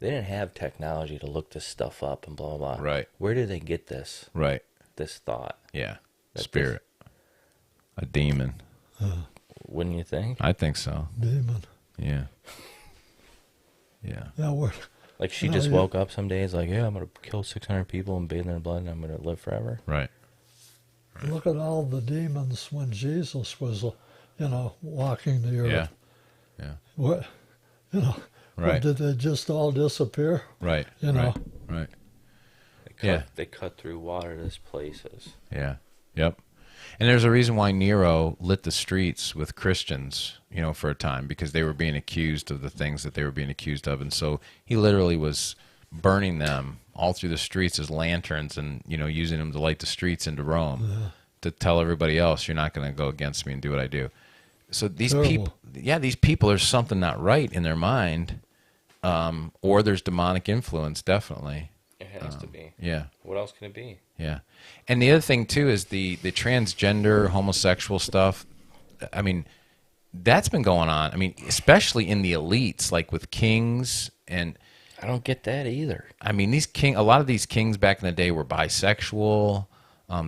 they didn't have technology to look this stuff up and blah, blah, blah. Right. Where did they get this Right. this thought? Yeah. That Spirit. A demon. Wouldn't you think? I think so. Demon. Yeah. Yeah. Yeah, we're, Like she No, just you- woke up some days like, yeah, I'm going to kill 600 people and bathe in their blood and I'm going to live forever. Right. look at all the demons when Jesus was, walking the earth. Yeah. Yeah. What, Right. did they just all disappear? Right. You know. Right. They Yeah. cut through waterless places. Yeah. Yep. And there's a reason why Nero lit the streets with Christians, for a time, because they were being accused of the things that they were being accused of. And so he literally was burning them all through the streets as lanterns and, using them to light the streets into Rome to tell everybody else, you're not going to go against me and do what I do. So these Terrible. people, there's something not right in their mind, or there's demonic influence, definitely. It has to be. Yeah. What else can it be? Yeah. And the other thing, too, is the transgender, homosexual stuff. I mean, that's been going on. I mean, especially in the elites, like with kings. And, I don't get that either. I mean, a lot of these kings back in the day were bisexual.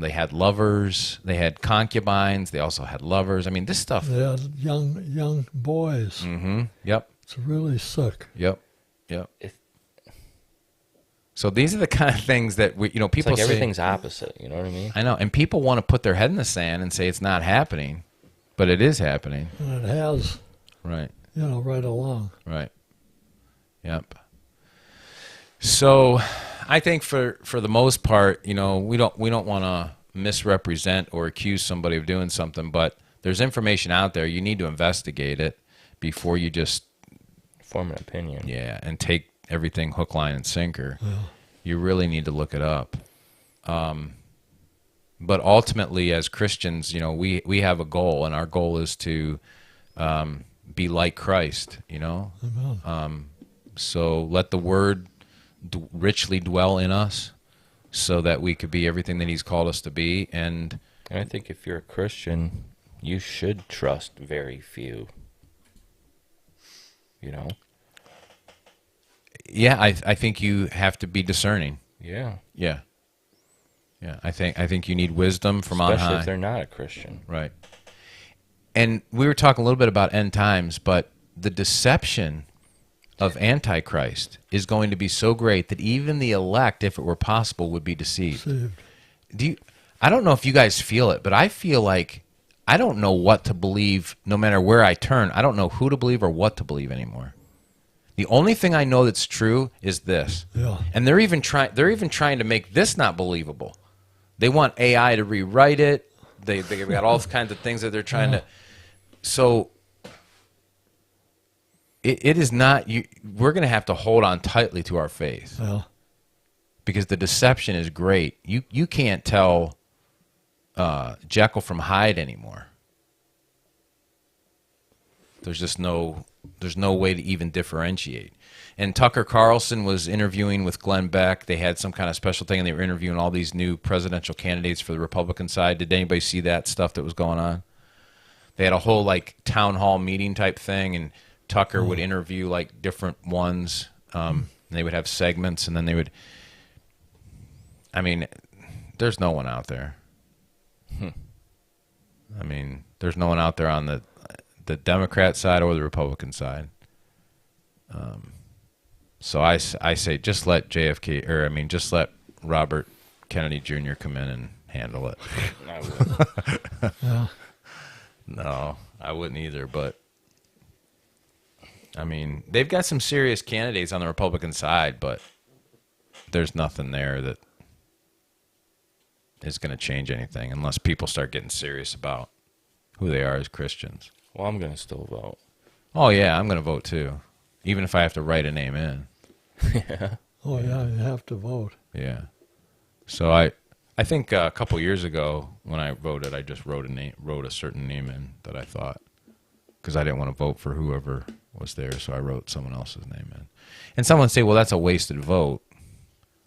They had lovers. They had concubines. They also had lovers. I mean, this stuff. They had young boys. Mm-hmm. Yep. It's really sick. Yep. Yep. It- So these are the kind of things that people It's like say. everything's opposite. You know what I mean? I know, and people want to put their head in the sand and say it's not happening, but it is happening. And it has, Right. right along. Right. Yep. So, I think for the most part, we don't want to misrepresent or accuse somebody of doing something, but there's information out there. You need to investigate it before you just Form an opinion. and take everything hook, line, and sinker. You really need to look it up. But ultimately, as Christians, we have a goal, and our goal is to be like Christ. Amen. So let the Word richly dwell in us, so that we could be everything that He's called us to be. And And I think if you're a Christian, you should trust very few. yeah, I think you have to be discerning. Yeah. Yeah. Yeah, I think you need wisdom from on Especially high. if they're not a Christian. Right. And we were talking a little bit about end times, but the deception of Antichrist is going to be so great that even the elect, if it were possible, would be deceived. Saved. I don't know if you guys feel it, but I feel like I don't know what to believe no matter where I turn. I don't know who to believe or what to believe anymore. The only thing I know that's true is this. Yeah. And they're even trying to make this not believable. They want AI to rewrite it. They've got all kinds of things that they're trying to. So it is not. We're going to have to hold on tightly to our faith, Well, because the deception is great. You can't tell Jekyll from Hyde anymore. There's no way to even differentiate. And Tucker Carlson was interviewing with Glenn Beck. They had some kind of special thing, and they were interviewing all these new presidential candidates for the Republican side. Did anybody see that stuff that was going on? They had a whole town hall meeting type thing, and Tucker would interview different ones. And they would have segments, and then they would. I mean, there's no one out there. I mean, there's no one out there on the Democrat side or the Republican side. So I say just let just let Robert Kennedy Jr. come in and handle it. I would. yeah. No, I wouldn't either, but I mean, they've got some serious candidates on the Republican side, but there's nothing there that is going to change anything unless people start getting serious about who they are as Christians. Well, I'm going to still vote. Oh, yeah, I'm going to vote too, even if I have to write a name in. Yeah. Oh, yeah, you have to vote. Yeah. So I think a couple years ago when I voted, I just wrote a certain name in that I thought, because I didn't want to vote for whoever was there, so I wrote someone else's name in. And someone say, well, that's a wasted vote.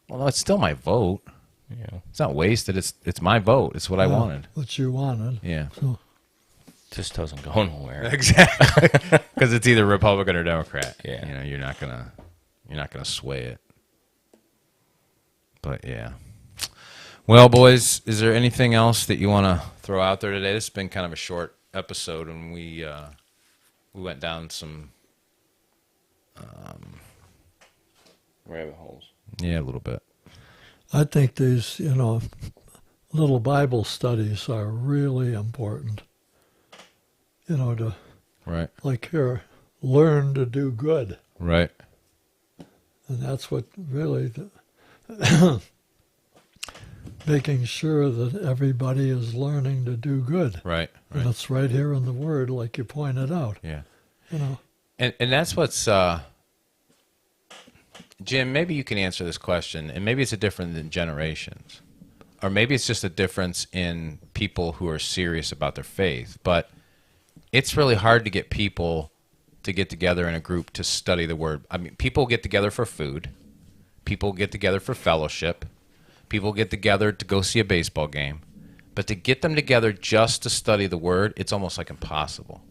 Well, no, it's still my vote. Yeah. It's not wasted. It's my vote. It's what I wanted. What you wanted. Yeah. So, Just doesn't go nowhere. Exactly. Because it's either Republican or Democrat. Yeah. You know, you're not gonna sway it. But yeah. Well, boys, is there anything else that you want to throw out there today? This has been kind of a short episode, and we went down some Rabbit holes. a little bit. I think these, little Bible studies are really important. To, Right. like here, learn to do good. Right. And that's what really, making sure that everybody is learning to do good. Right. And Right. it's right here in the Word, like you pointed out. Yeah. You know, And that's what's Jim, maybe you can answer this question, and maybe it's a different than generations. Or maybe it's just a difference in people who are serious about their faith. But it's really hard to get people to get together in a group to study the Word. I mean, people get together for food. People get together for fellowship. People get together to go see a baseball game. But to get them together just to study the Word, it's almost like impossible.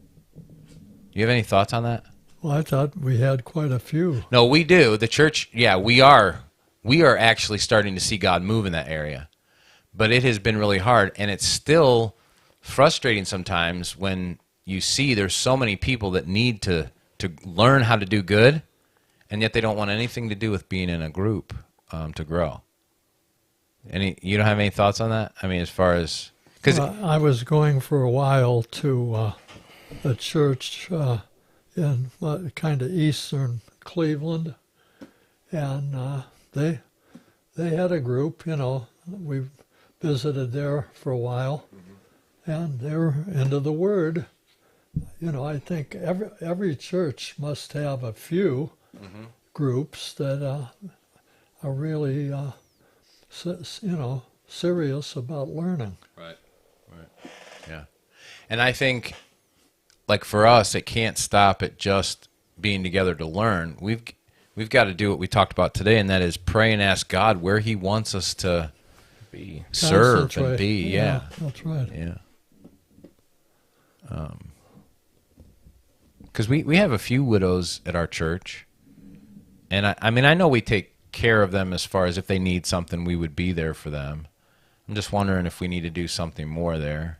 You have any thoughts on that? well, I thought we had quite a few. No, we do. The church, yeah, we are. We are actually starting to see God move in that area. But it has been really hard, and it's still frustrating sometimes when you see there's so many people that need to learn how to do good, and yet they don't want anything to do with being in a group to grow. You don't have any thoughts on that? I mean, as far as because I was going for a while to a church in kind of eastern Cleveland, and they had a group. We visited there for a while, and they were into the Word. I think every church must have a few groups that are really, serious about learning. Right. Yeah. And I think, like for us, it can't stop at just being together to learn. We've got to do what we talked about today, and that is pray and ask God where He wants us to Be. serve and Concentrate. be. Yeah. That's right. Yeah. Because we have a few widows at our church, and I mean, I know we take care of them as far as if they need something, we would be there for them. I'm just wondering if we need to do something more there.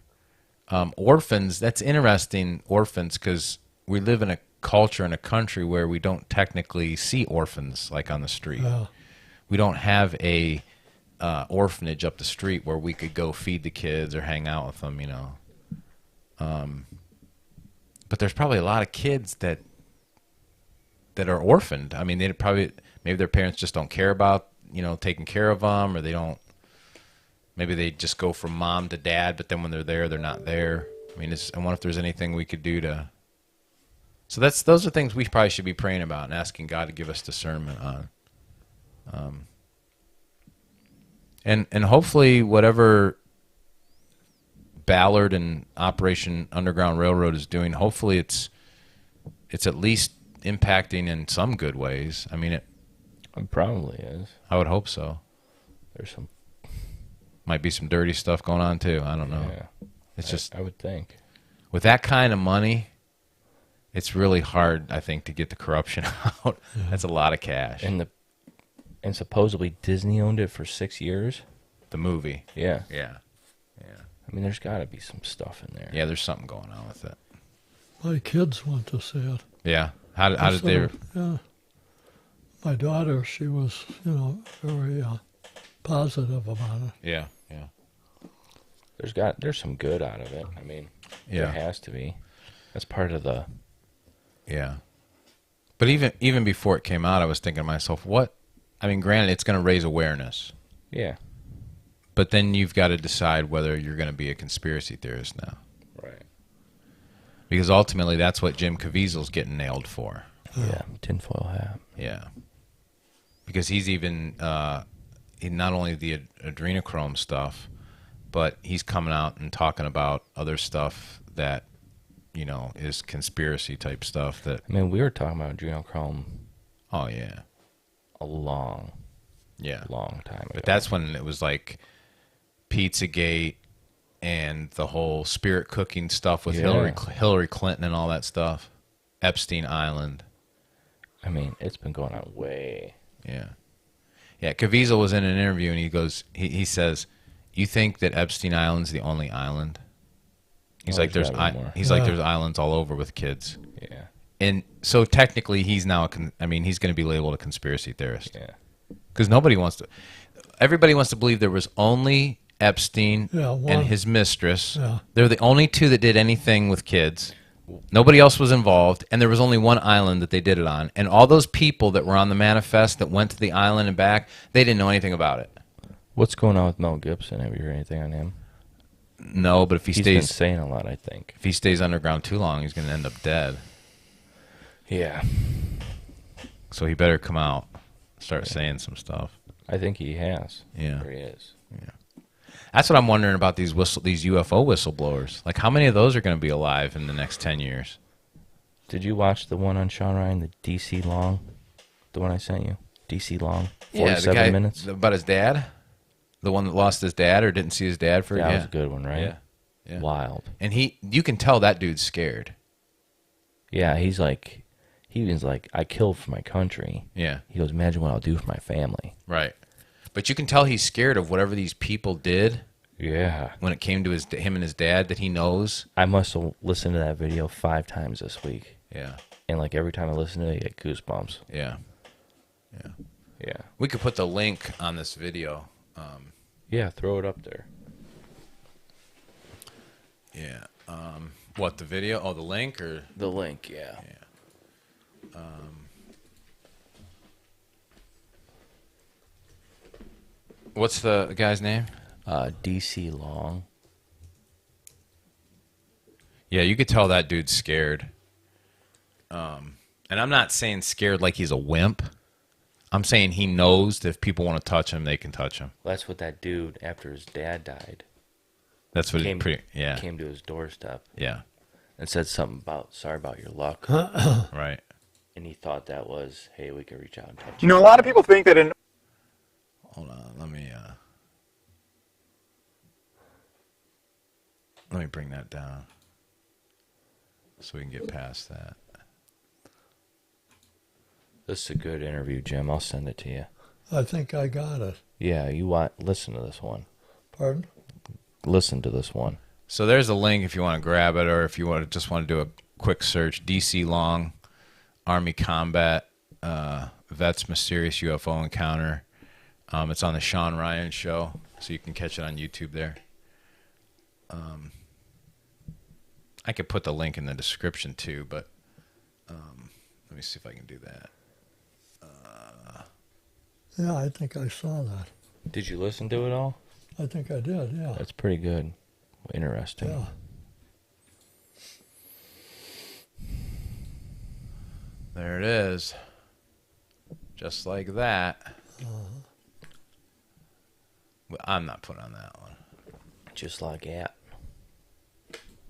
Orphans, that's interesting, orphans, because we live in a culture in a country where we don't technically see orphans like on the street. We don't have a orphanage up the street where we could go feed the kids or hang out with them, But there's probably a lot of kids that are orphaned. I mean, maybe their parents just don't care about, taking care of them, or they don't. Maybe they just go from mom to dad, but then when they're there, they're not there. I mean, I wonder if there's anything we could do to. So those are things we probably should be praying about and asking God to give us discernment on. And hopefully whatever Ballard and Operation Underground Railroad is doing, hopefully it's at least impacting in some good ways. I mean, It probably is. I would hope so. There's some. Might be some dirty stuff going on too. I don't know. Yeah. It's just I would think. with that kind of money, it's really hard, I think, to get the corruption out. That's a lot of cash. And supposedly Disney owned it for 6 years. The movie. Yeah. Yeah. I mean, there's got to be some stuff in there. Yeah, there's something going on with it. My kids went to see it. Yeah. How did they? Yeah. My daughter, she was, very positive about it. Yeah. There's some good out of it. I mean, Yeah. there has to be. That's part of the. Yeah. But even before it came out, I was thinking to myself, what? I mean, granted, it's going to raise awareness. Yeah. But then you've got to decide whether you're going to be a conspiracy theorist now. Right. Because ultimately, that's what Jim Caviezel's getting nailed for. Yeah. Tinfoil hat. Yeah. Because he's even, not only the adrenochrome stuff, but he's coming out and talking about other stuff that, is conspiracy type stuff that. I mean, we were talking about adrenochrome Oh yeah, a long yeah. time ago. But that's when it was like Pizzagate and the whole spirit cooking stuff with Yeah. Hillary Clinton and all that stuff. Epstein Island. I mean, it's been going on way. Yeah. Yeah, Caviezel was in an interview and he says, "You think that Epstein Island's the only island?" He's Oh, like, there's "There's gotta be more." he's like, there's islands all over with kids." Yeah. And so technically he's now he's going to be labeled a conspiracy theorist. Yeah. Because everybody wants to believe there was only Epstein and his mistress. Yeah. They're the only two that did anything with kids. Nobody else was involved, and there was only one island that they did it on. And all those people that were on the manifest that went to the island and back, they didn't know anything about it. What's going on with Mel Gibson? Have you heard anything on him? No, but if He's been saying a lot, I think. if he stays underground too long, he's going to end up dead. Yeah. So he better come out, start saying some stuff. I think he has. Yeah. Or he is. That's what I'm wondering about these UFO whistleblowers. Like, how many of those are going to be alive in the next 10 years? Did you watch the one on Sean Ryan, the DC Long? The one I sent you? DC Long? 47 minutes? About his dad? The one that lost his dad or didn't see his dad for That was a good one, right? Yeah. Wild. And you can tell that dude's scared. Yeah, he was like, I killed for my country. Yeah. He goes, imagine what I'll do for my family. Right. But you can tell he's scared of whatever these people did Yeah. when it came to him and his dad that he knows. I must have listened to that video 5 times this week. Yeah. And like every time I listen to it, I get goosebumps. Yeah. Yeah. We could put the link on this video. Yeah, throw it up there. Yeah. What, the video? Oh, the link or? The link, yeah. What's the guy's name? DC Long. Yeah, you could tell that dude's scared. And I'm not saying scared like he's a wimp. I'm saying he knows that if people want to touch him, they can touch him. Well, that's what that dude, after his dad died, That's what came yeah. to his doorstep Yeah. and said something about, sorry about your luck. Right. And he thought that was, hey, we could reach out and touch You know, a lot of people think that Hold on, let me bring that down so we can get past that. This is a good interview, Jim. I'll send it to you. I think I got it. Yeah, listen to this one. Pardon? Listen to this one. So there's a link if you want to grab it, or if you just want to do a quick search. DC Long, Army Combat, Vets Mysterious UFO Encounter. It's on the Sean Ryan Show, so you can catch it on YouTube there. I could put the link in the description too, but let me see if I can do that. Yeah, I think I saw that. Did you listen to it all? I think I did, yeah. That's pretty good. Interesting. Yeah. There it is. Just like that. Well, I'm not putting on that one. Just like that.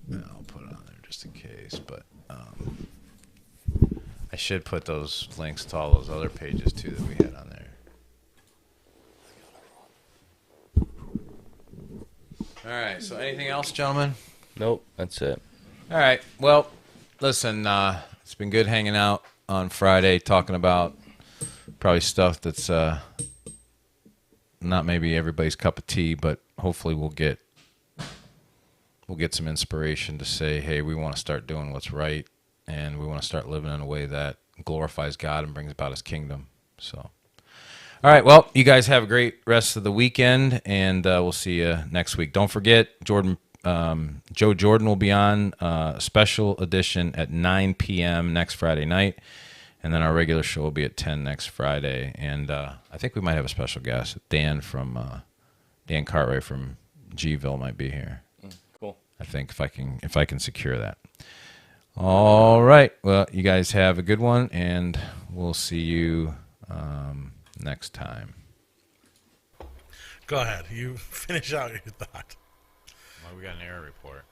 No, I'll put it on there just in case, but I should put those links to all those other pages too that we had on there. All right, so anything else, gentlemen? Nope, that's it. All right, well, listen, it's been good hanging out on Friday talking about probably stuff that's not maybe everybody's cup of tea, but hopefully we'll get some inspiration to say, hey, we want to start doing what's right, and we want to start living in a way that glorifies God and brings about his kingdom. So, all right, well, you guys have a great rest of the weekend, and we'll see you next week. Don't forget, Joe Jordan will be on a special edition at 9 p.m. next Friday night, and then our regular show will be at 10 next Friday. And I think we might have a special guest. Dan Cartwright from Gville might be here. Cool. I think if I can secure that. All right. Well, you guys have a good one, and we'll see you next time. Go ahead. You finish out your thought. Well, we got an error report.